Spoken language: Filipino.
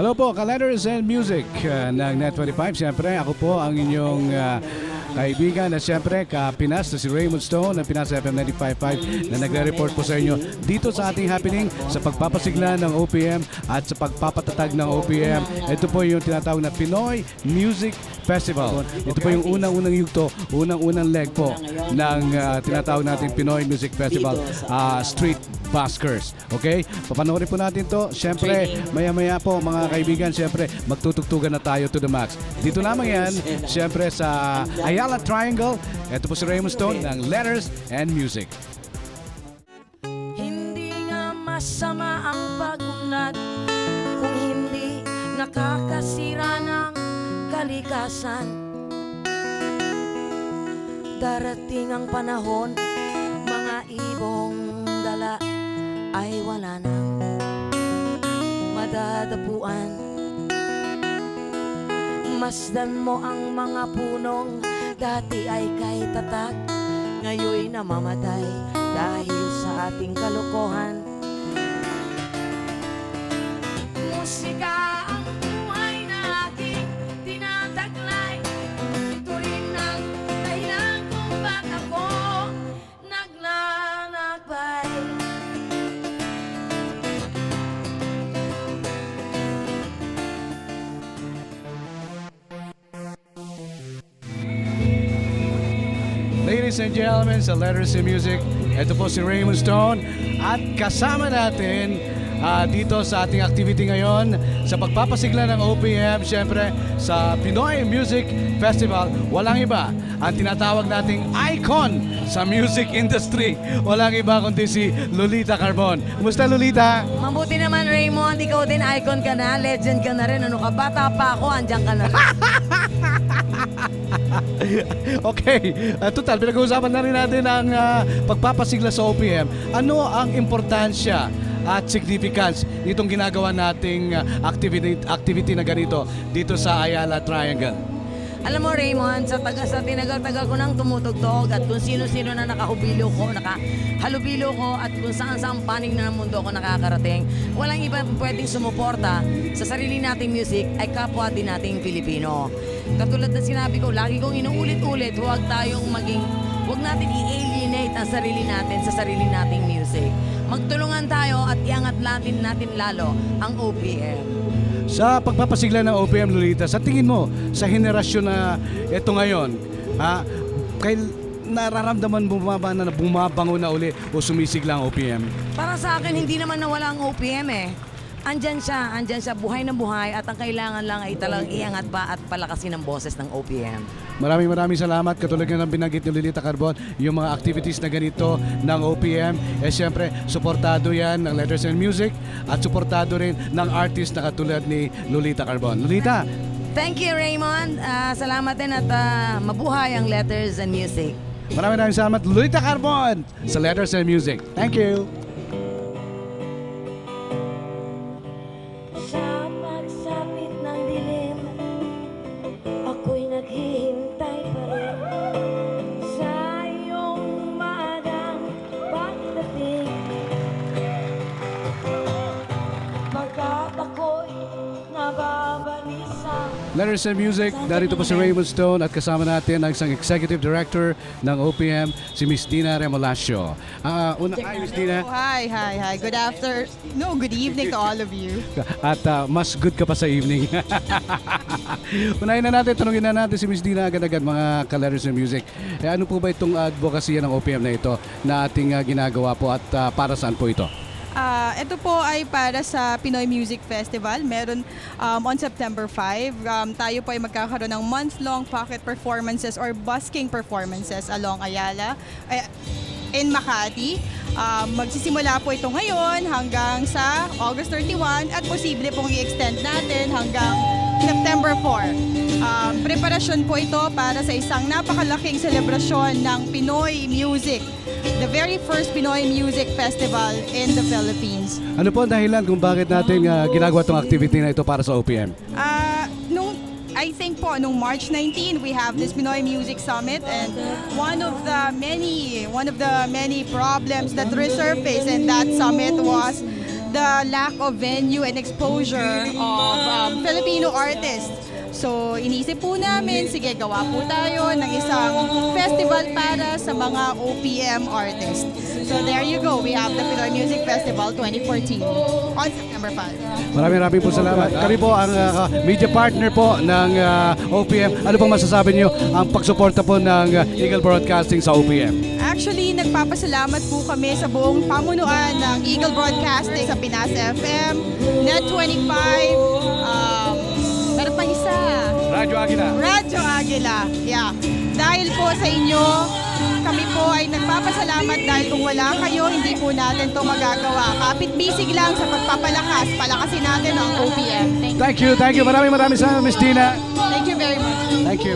Hello po, Ka-Letters and Music ng Net25. Siyempre, ako po ang inyong kaibigan na siyempre ka-Pinas na si Raymond Stone ng Pinas FM 95.5 na nagre-report po sa inyo dito sa ating happening sa pagpapasigla ng OPM at sa pagpapatatag ng OPM. Ito po yung tinatawag na Pinoy Music Festival. Ito po yung unang-unang yugto, unang-unang leg po ng tinatawag natin Pinoy Music Festival, Street Buskers. Okay? Papanoorin po natin to. Siyempre, maya-maya po mga kaibigan, siyempre magtutugtugan na tayo to the max. Dito lamang yan, siyempre sa Ayala Triangle. Ito po si Raymond Stone ng Letters and Music. Hindi nga masama ang pag-unlad kung hindi nakakasira ng kalikasan. Darating ang panahon, mga ibong dala ay wala nang madadapuan. Masdan mo ang mga punong dati ay kay tatag, ngayoy namamatay dahil sa ating kalokohan. Musika ang buhay na aking tinataglay. Ito rin ang dahilan kung bakit ako naglalakbay. Ladies and gentlemen, sa Letters and Music, ito po si Raymond Stone at kasama natin dito sa ating activity ngayon sa pagpapasigla ng OPM, syempre sa Pinoy Music Festival. Walang iba, ang tinatawag nating icon sa music industry. Walang iba kundi si Lolita Carbon. Kumusta, Lolita? Mabuti naman, Raymond. Ikaw din, icon ka na, legend ka na rin. Ano ka, bata pa ako, andyan ka na rin. Okay, total, pinag-uusapan na rin natin ang pagpapasigla sa OPM. Ano ang importansya at significance nitong ginagawa nating activity na ganito dito sa Ayala Triangle? Alam mo, Raymond, sa tinagal-tagal ko nang tumutugtog at kung sino-sino na nakahalubilo ko at kung saan-saan panig na ng mundo ko nakakarating, walang iba pwedeng sumuporta sa sarili nating music ay kapwa din nating Pilipino. Katulad na sinabi ko, lagi kong inuulit-ulit, huwag natin i-alienate ang sarili natin sa sarili nating music. Magtulungan tayo at iangat natin lalo ang OPM. Sa pagpapasigla ng OPM, Lolita, sa tingin mo, sa henerasyon na ito ngayon, nararamdaman mo ba na bumabango na uli o sumisigla ang OPM? Para sa akin, hindi naman nawala ang OPM eh. Andyan siya, buhay na buhay at ang kailangan lang ay talagang iangat pa at palakasin ang boses ng OPM. Maraming salamat. Katulad nga ng binanggit ni Lolita Carbon, yung mga activities na ganito ng OPM, siyempre, suportado yan ng Letters and Music at suportado rin ng artist na katulad ni Lolita Carbon. Lolita! Thank you, Raymond. Salamat din at mabuhay ang Letters and Music. Maraming salamat, Lolita Carbon, sa Letters and Music. Thank you! Sa pagsapit ng dilim, ako'y naghihintay pa rin sa iyong maagang pagdating. Pagkat ako'y nababalisa. Letters and Music, narito po si Raymond Stone at kasama natin ang isang Executive Director ng OPM, si Miss Dina Remolacio. Hi, Miss Dina. Hi. Good evening to all of you. At mas good ka pa sa evening. Unahin na natin, tanungin na natin si Miss Dina agad-agad mga ka-Letters and Music. Ano po ba itong advocacy ng OPM na ito na ating ginagawa po at para saan po ito? Ito po ay para sa Pinoy Music Festival. Meron on September 5. Tayo po ay magkakaroon ng month-long pocket performances or busking performances along Ayala in Makati. Magsisimula po ito ngayon hanggang sa August 31 at posible pong i-extend natin hanggang September 4. Preparasyon po ito para sa isang napakalaking selebrasyon ng Pinoy Music. The very first Pinoy Music Festival in the Philippines. Ano po ang dahilan kung bakit natin ginagawa itong activity na ito para sa OPM? I think po, nung March 19, we have this Pinoy Music Summit, and one of the many problems that resurfaced in that summit was the lack of venue and exposure of Filipino artists. So, inisip po namin, sige, gawa po tayo ng isang festival para sa mga OPM artists. So, there you go. We have the Pinoy Music Festival 2014 on September 5. Maraming po salamat. Kami po ang media partner po ng OPM. Ano pong masasabi niyo ang pagsuporta po ng Eagle Broadcasting sa OPM? Actually, nagpapasalamat po kami sa buong pamunuan ng Eagle Broadcasting sa Pinas FM, Net25, meron pa isa, Radyo Agila. Radyo Agila. Yeah. Dahil po sa inyo, kami po ay nagpapasalamat dahil kung wala kayo, hindi po natin to magagawa. Kapit bisig lang sa pagpapalakas, palakasin natin ang OPM. Thank you. Maraming salamat, Miss Tina. Thank you very much. Thank you.